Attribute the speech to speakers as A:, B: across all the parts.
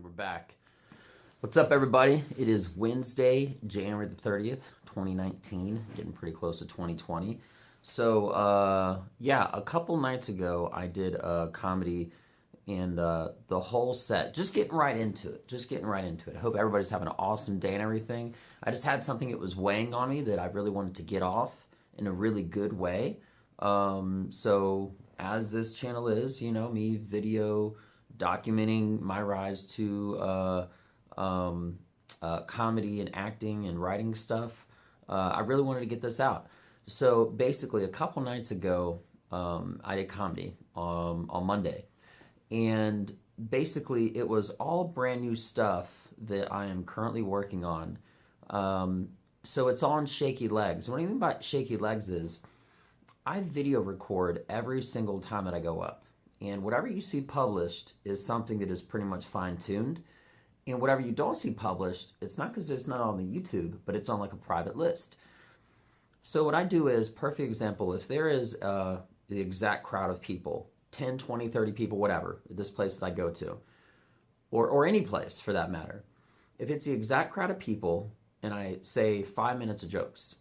A: And we're back. What's up, everybody? It is Wednesday, January the 30th, 2019. Getting pretty close to 2020. So, yeah, a couple nights ago, I did a comedy and the whole set. Just getting right into it. I hope everybody's having an awesome day and everything. I just had something that was weighing on me that I really wanted to get off in a really good way. So, as this channel is, you know, me video documenting my rise to comedy and acting and writing stuff. I really wanted to get this out. So basically, a couple nights ago, I did comedy on Monday. And basically, it was all brand new stuff that I am currently working on. So it's on shaky legs. What I mean by shaky legs is I video record every single time that I go up. And whatever you see published is something that is pretty much fine-tuned. And whatever you don't see published, it's not because it's not on the YouTube, but it's on like a private list. So what I do is, perfect example, if there is the exact crowd of people, 10, 20, 30 people, whatever, at this place that I go to, or any place for that matter, if it's the exact crowd of people and I say 5 minutes of jokes,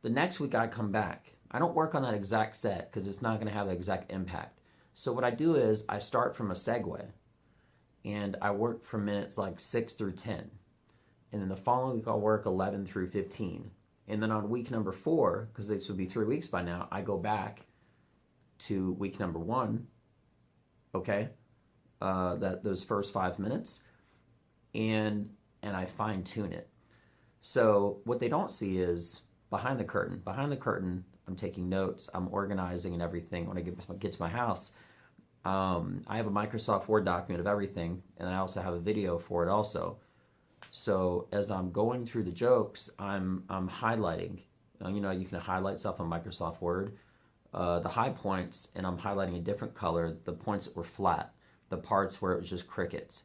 A: the next week I come back, I don't work on that exact set because it's not going to have the exact impact. So what I do is I start from a segue and I work from minutes like 6 through 10. And then the following week I'll work 11 through 15. And then on week number 4, because this would be 3 weeks by now, I go back to week number 1, okay, those first 5 minutes, and I fine tune it. So what they don't see is behind the curtain. Behind the curtain, I'm taking notes, I'm organizing and everything. When I get to my house, I have a Microsoft Word document of everything, and I also have a video for it also. So as I'm going through the jokes, I'm highlighting. You know, you can highlight stuff on Microsoft Word. The high points, and I'm highlighting a different color, the points that were flat, the parts where it was just crickets,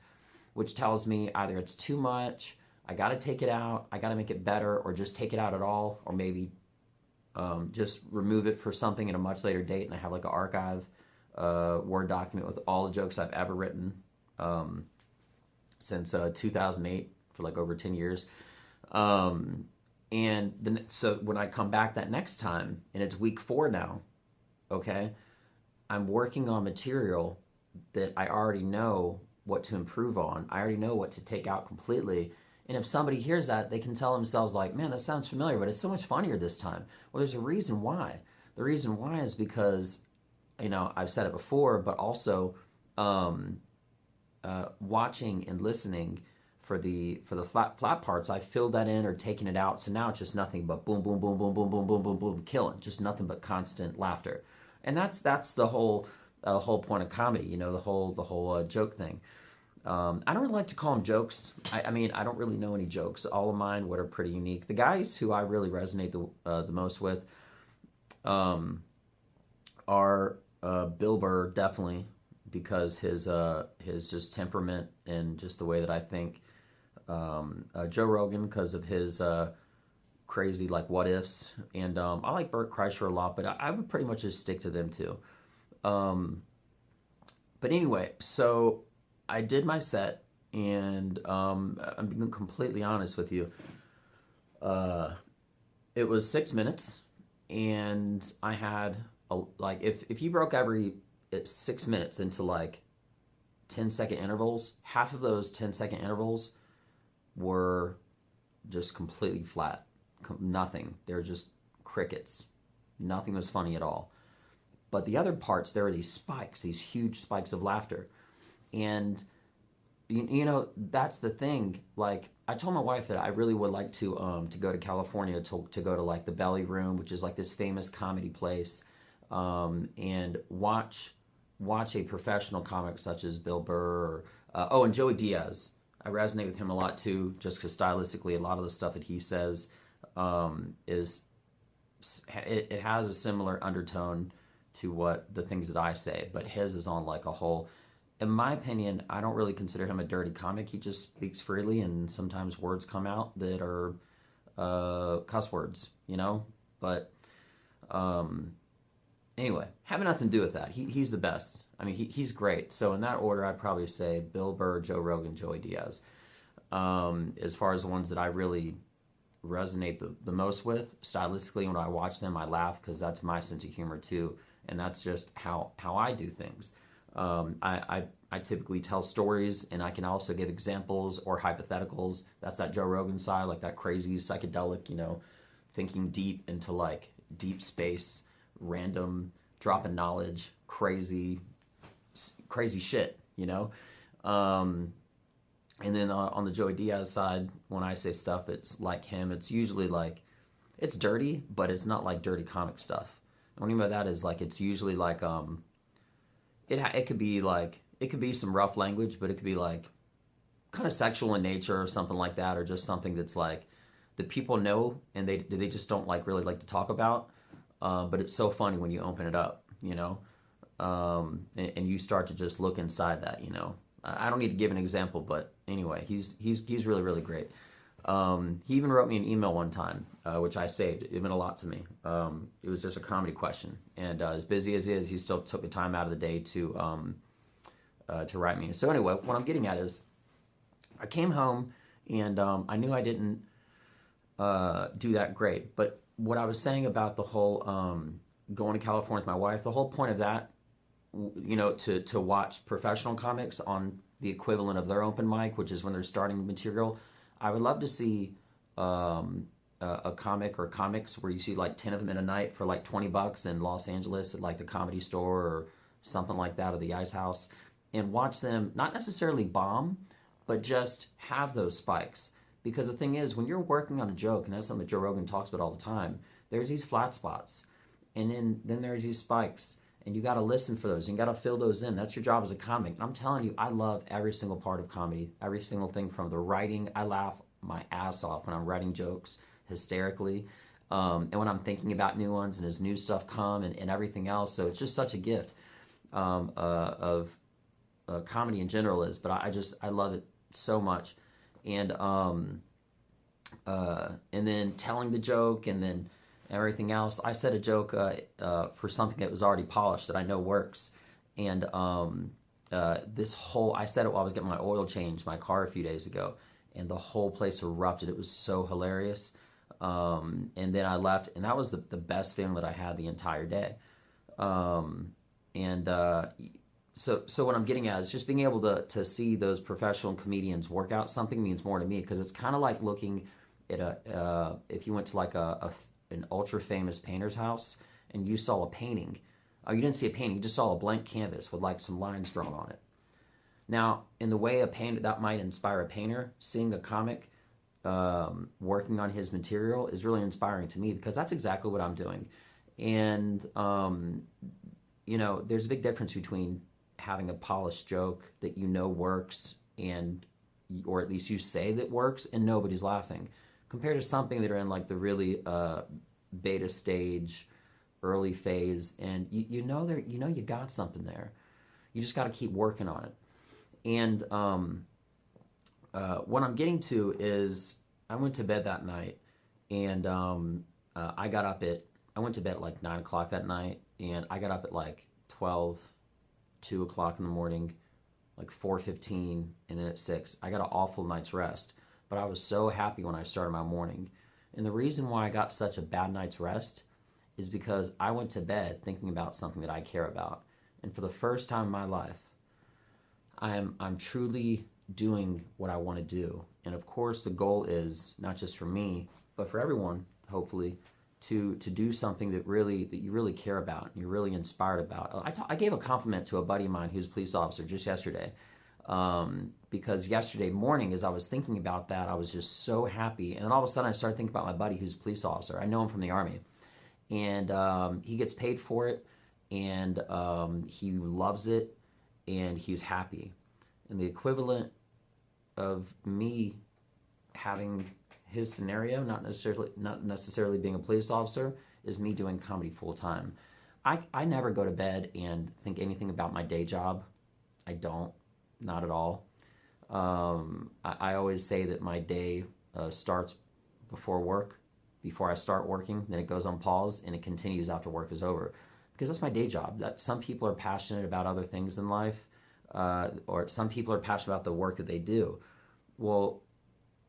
A: which tells me either it's too much, I got to take it out, I got to make it better, or just take it out at all, or maybe just remove it for something at a much later date, and I have like an archive Word document with all the jokes I've ever written since 2008, for like over 10 years. And then, so when I come back that next time, and it's week 4 now, okay, I'm working on material that I already know what to improve on. I already know what to take out completely. And if somebody hears that, they can tell themselves like, man, that sounds familiar, but it's so much funnier this time. Well, there's a reason why. The reason why is because, you know, I've said it before, but also watching and listening for the flat parts, I filled that in or taken it out. So now it's just nothing but boom, boom, boom, boom, boom, boom, boom, boom, boom, killing. Just nothing but constant laughter. And that's the whole point of comedy, you know, the whole joke thing. I don't really like to call them jokes. I mean, I don't really know any jokes. All of mine, what are pretty unique. The guys who I really resonate the most with are Bill Burr, definitely, because his just temperament and just the way that I think. Joe Rogan, because of his crazy like what ifs, and I like Bert Kreischer a lot, but I would pretty much just stick to them too. But anyway, so I did my set, and I'm being completely honest with you. It was 6 minutes, and I had like if you broke every 6 minutes into like 10-second intervals, half of those 10-second intervals were just completely flat. Nothing. They were just crickets. Nothing was funny at all. But the other parts, there were these spikes, these huge spikes of laughter. And, you know, that's the thing. Like, I told my wife that I really would like to go to California, to go to, like, the Belly Room, which is, like, this famous comedy place, and watch a professional comic such as Bill Burr, or, and Joey Diaz. I resonate with him a lot too, just because stylistically, a lot of the stuff that he says it has a similar undertone to what the things that I say, but his is on like a whole. In my opinion, I don't really consider him a dirty comic. He just speaks freely, and sometimes words come out that are cuss words, you know. But Anyway, having nothing to do with that. He's the best. I mean, he's great. So in that order, I'd probably say Bill Burr, Joe Rogan, Joey Diaz. As far as the ones that I really resonate the most with, stylistically, when I watch them, I laugh because that's my sense of humor too. And that's just how I do things. I typically tell stories, and I can also give examples or hypotheticals. That's that Joe Rogan side, like that crazy psychedelic, thinking deep into like deep space, random drop of knowledge, crazy shit, And then on the Joey Diaz side, when I say stuff, it's like him. It's usually like, it's dirty, but it's not like dirty comic stuff. What I mean by that is like, it's usually like, it could be some rough language, but it could be like kind of sexual in nature or something like that, or just something that's like that people know and they just don't really like to talk about. But it's so funny when you open it up, and you start to just look inside that, I don't need to give an example, but anyway, he's really, really great. He even wrote me an email one time, which I saved. It meant a lot to me. It was just a comedy question, and as busy as he is, he still took the time out of the day to write me. So anyway, what I'm getting at is, I came home and I knew I didn't do that great, but what I was saying about the whole going to California with my wife, the whole point of that, to watch professional comics on the equivalent of their open mic, which is when they're starting material. I would love to see a comic or comics where you see like 10 of them in a night for like $20 in Los Angeles at like the Comedy Store or something like that, or the Ice House, and watch them not necessarily bomb, but just have those spikes. Because the thing is, when you're working on a joke, and that's something that Joe Rogan talks about all the time, there's these flat spots, and then there's these spikes, and you got to listen for those, and you got to fill those in. That's your job as a comic. And I'm telling you, I love every single part of comedy, every single thing from the writing. I laugh my ass off when I'm writing jokes hysterically, and when I'm thinking about new ones and as new stuff come and everything else. So it's just such a gift of comedy in general is, but I love it so much. And then telling the joke, and then everything else. I said a joke for something that was already polished that I know works, and I said it while I was getting my oil changed my car a few days ago, and the whole place erupted. It was so hilarious. And then I left, and that was the best feeling that I had the entire day. So what I'm getting at is just being able to see those professional comedians work out something means more to me, because it's kind of like looking at if you went to like an ultra famous painter's house and you saw a painting. You didn't see a painting, you just saw a blank canvas with like some lines drawn on it. Now, in the way a painter that might inspire a painter, seeing a comic working on his material is really inspiring to me, because that's exactly what I'm doing. And there's a big difference between having a polished joke that works, or at least you say that works, and nobody's laughing, compared to something that are in like the really beta stage, early phase, and you got something there. You just got to keep working on it. And what I'm getting to is, I went to bed that night, and I went to bed at like 9 o'clock that night, and I got up at like 12, 2 o'clock in the morning, like 4:15, and then at 6. I got an awful night's rest, but I was so happy when I started my morning. And the reason why I got such a bad night's rest is because I went to bed thinking about something that I care about. And for the first time in my life, I'm truly doing what I want to do. And of course, the goal is not just for me, but for everyone, hopefully, to do something that you really care about and you're really inspired about. I gave a compliment to a buddy of mine who's a police officer just yesterday, because yesterday morning, as I was thinking about that, I was just so happy. And then all of a sudden I started thinking about my buddy who's a police officer. I know him from the Army, and he gets paid for it, and he loves it, and he's happy. And the equivalent of me having his scenario, not necessarily being a police officer, is me doing comedy full time. I never go to bed and think anything about my day job. I don't, not at all. I always say that my day starts before work, before I start working, then it goes on pause, and it continues after work is over. because that's my day job. That some people are passionate about other things in life, or some people are passionate about the work that they do. Well,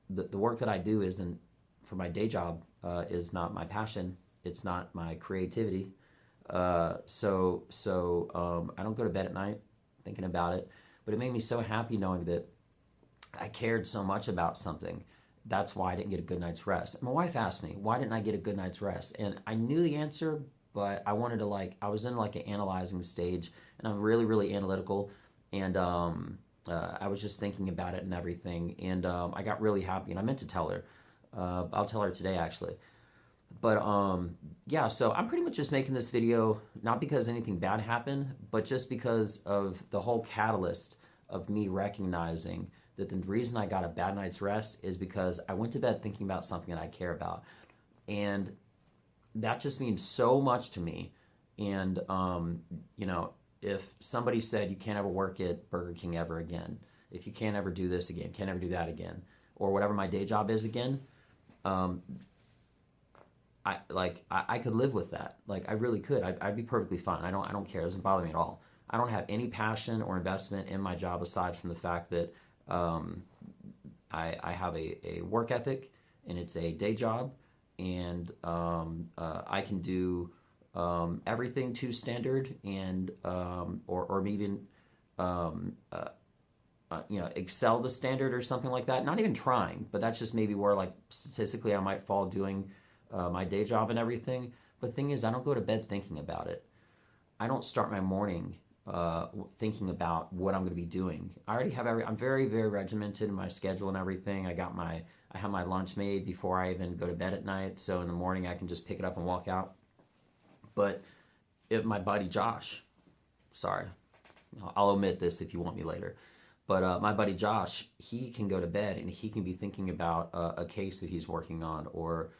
A: the work that I do isn't for my day job, is not my passion. It's not my creativity. I don't go to bed at night thinking about it, but it made me so happy knowing that I cared so much about something. That's why I didn't get a good night's rest. And my wife asked me, why didn't I get a good night's rest? And I knew the answer, but I wanted to I was in like an analyzing stage, and I'm really, really analytical. And I was just thinking about it and everything. And I got really happy, and I meant to tell her. I'll tell her today, actually. But yeah, so I'm pretty much just making this video, not because anything bad happened, but just because of the whole catalyst of me recognizing that the reason I got a bad night's rest is because I went to bed thinking about something that I care about. And that just means so much to me. And, if somebody said you can't ever work at Burger King ever again, if you can't ever do this again, can't ever do that again, or whatever my day job is again, I could live with that. Like, I really could. I'd be perfectly fine. I don't care. It doesn't bother me at all. I don't have any passion or investment in my job aside from the fact that I have a work ethic, and it's a day job, and I can do everything to standard, and or even excel to standard or something like that. Not even trying, but that's just maybe where, like, statistically I might fall doing my day job and everything. But the thing is, I don't go to bed thinking about it. I don't start my morning thinking about what I'm going to be doing. I already have I'm very, very regimented in my schedule and everything. I have my lunch made before I even go to bed at night, so in the morning I can just pick it up and walk out. But if my buddy Josh, sorry, I'll omit this if you want me later, but my buddy Josh, he can go to bed and he can be thinking about a case that he's working on, or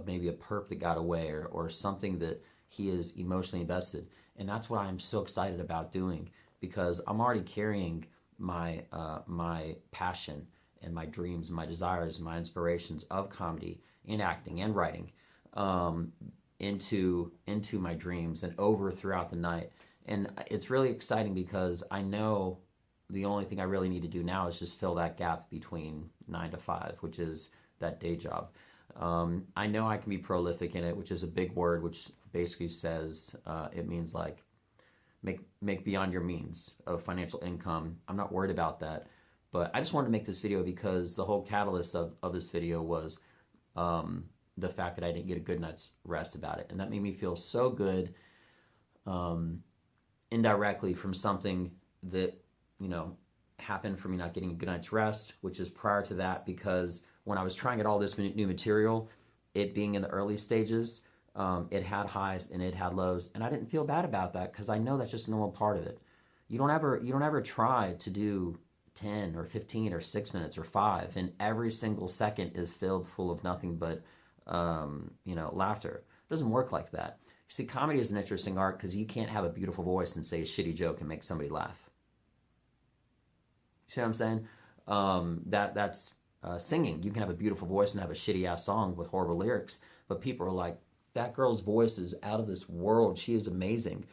A: maybe a perp that got away, or something that he is emotionally invested. And that's what I'm so excited about doing, because I'm already carrying my passion and my dreams and my desires and my inspirations of comedy and acting and writing into my dreams and over throughout the night. And it's really exciting because I know the only thing I really need to do now is just fill that gap between 9 to 5, which is that day job. I know I can be prolific in it, which is a big word, which basically says it means like make beyond your means of financial income. I'm not worried about that, but I just wanted to make this video because the whole catalyst of this video was the fact that I didn't get a good night's rest about it, and that made me feel so good, indirectly from something that happened for me not getting a good night's rest, which is prior to that, because when I was trying out all this new material, it being in the early stages, it had highs and it had lows, and I didn't feel bad about that because I know that's just a normal part of it. You don't ever try to do 10 or 15 or 6 minutes or 5, and every single second is filled full of nothing but laughter. It doesn't work like that. You see, comedy is an interesting art because you can't have a beautiful voice and say a shitty joke and make somebody laugh. You see what I'm saying? That's singing. You can have a beautiful voice and have a shitty ass song with horrible lyrics, but people are like, that girl's voice is out of this world. She is amazing.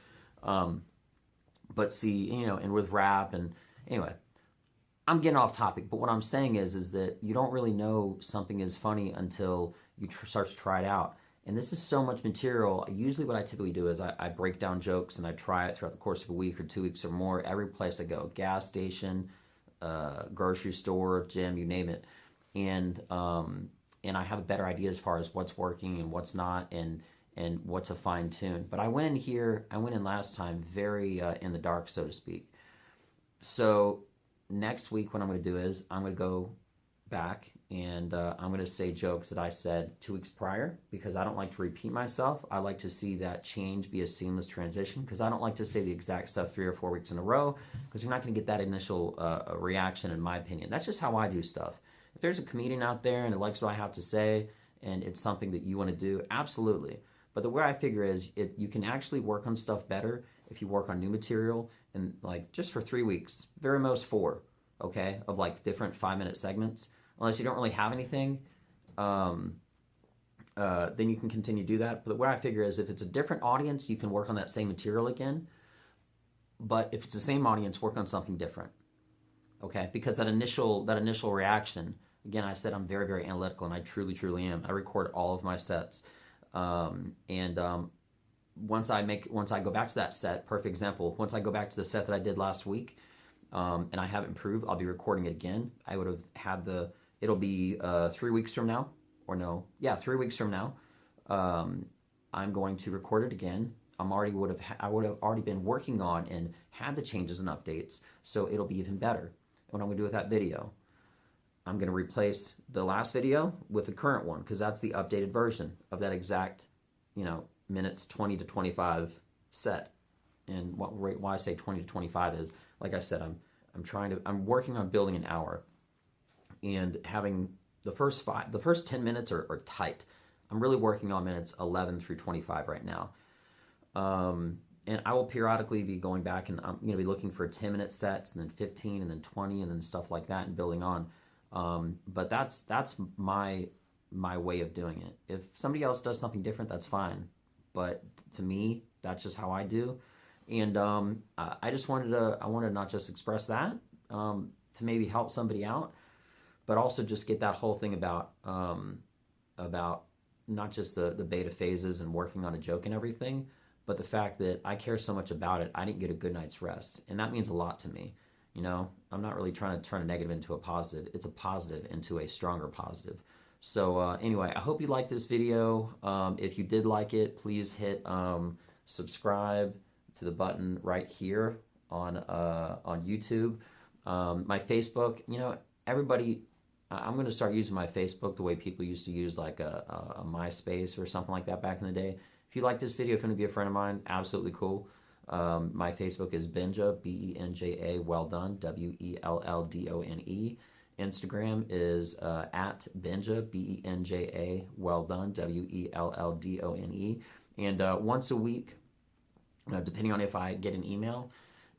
A: But see, and with rap, and anyway, I'm getting off topic, but what I'm saying is that you don't really know something is funny until you start to try it out. And this is so much material. Usually what I typically do is I break down jokes and I try it throughout the course of a week or 2 weeks or more, every place I go, gas station, grocery store, gym, you name it. And I have a better idea as far as what's working and what's not, and what to fine tune. But I went in last time very in the dark, so to speak. So next week what I'm going to do is I'm going to go back and I'm going to say jokes that I said 2 weeks prior, because I don't like to repeat myself. I like to see that change be a seamless transition, because I don't like to say the exact stuff 3 or 4 weeks in a row, because you're not going to get that initial reaction, in my opinion. That's just how I do stuff. If there's a comedian out there and it likes what I have to say and it's something that you want to do, absolutely. But the way I figure is you can actually work on stuff better if you work on new material, and like just for 3 weeks, very most 4, okay, of like different 5-minute segments. Unless you don't really have anything, then you can continue to do that. But what I figure is if it's a different audience, you can work on that same material again. But if it's the same audience, work on something different. Okay? Because that initial reaction, again, I said I'm very, very analytical, and I truly, truly am. I record all of my sets. Once I go back to that set, perfect example, once I go back to the set that I did last week, and I haven't improved, I'll be recording it again. I would have had it'll be 3 weeks from now, or no, yeah, 3 weeks from now. I'm going to record it again. I would have already been working on and had the changes and updates, so it'll be even better. What I'm going to do with that video, I'm going to replace the last video with the current one, because that's the updated version of that exact, minutes 20 to 25 set. And why I say 20 to 25 is, like I said, I'm working on building an hour, and having the first 10 minutes are tight. I'm really working on minutes 11 through 25 right now. And I will periodically be going back, and I'm going to be looking for 10-minute sets, and then 15, and then 20, and then stuff like that, and building on. But that's my way of doing it. If somebody else does something different, that's fine. But to me, that's just how I do. And I wanted to not just express that to maybe help somebody out, but also just get that whole thing about not just the beta phases and working on a joke and everything, but the fact that I care so much about it, I didn't get a good night's rest. And that means a lot to me. I'm not really trying to turn a negative into a positive. It's a positive into a stronger positive. So anyway, I hope you liked this video. If you did like it, please hit subscribe to the button right here on YouTube. My Facebook, everybody, I'm going to start using my Facebook the way people used to use like a MySpace or something like that back in the day. If you like this video, if you want to be a friend of mine, absolutely cool. My Facebook is Benja, Benja, Welldone, Welldone. Instagram is at Benja, Benja, Welldone, Welldone. And once a week, depending on if I get an email,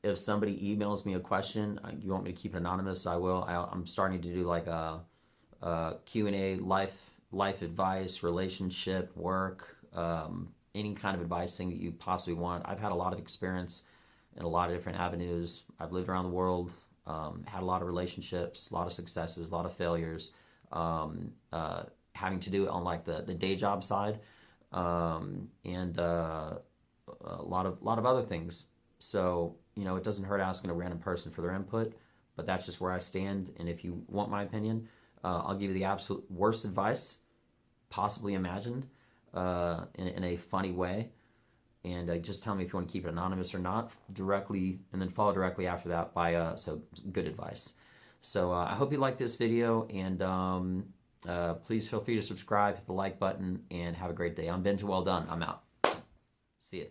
A: if somebody emails me a question, you want me to keep it anonymous, I will. I'm starting to do like a Q&A, life advice, relationship, work, any kind of advising that you possibly want. I've had a lot of experience in a lot of different avenues. I've lived around the world, had a lot of relationships, a lot of successes, a lot of failures, having to do it on like the day job side, and a lot of other things. So, it doesn't hurt asking a random person for their input, but that's just where I stand. And if you want my opinion, I'll give you the absolute worst advice possibly imagined, in a funny way. And just tell me if you want to keep it anonymous or not directly, and then follow directly after that by so good advice. So I hope you liked this video, and please feel free to subscribe, hit the like button, and have a great day. I'm Benja, Welldone. I'm out. See ya.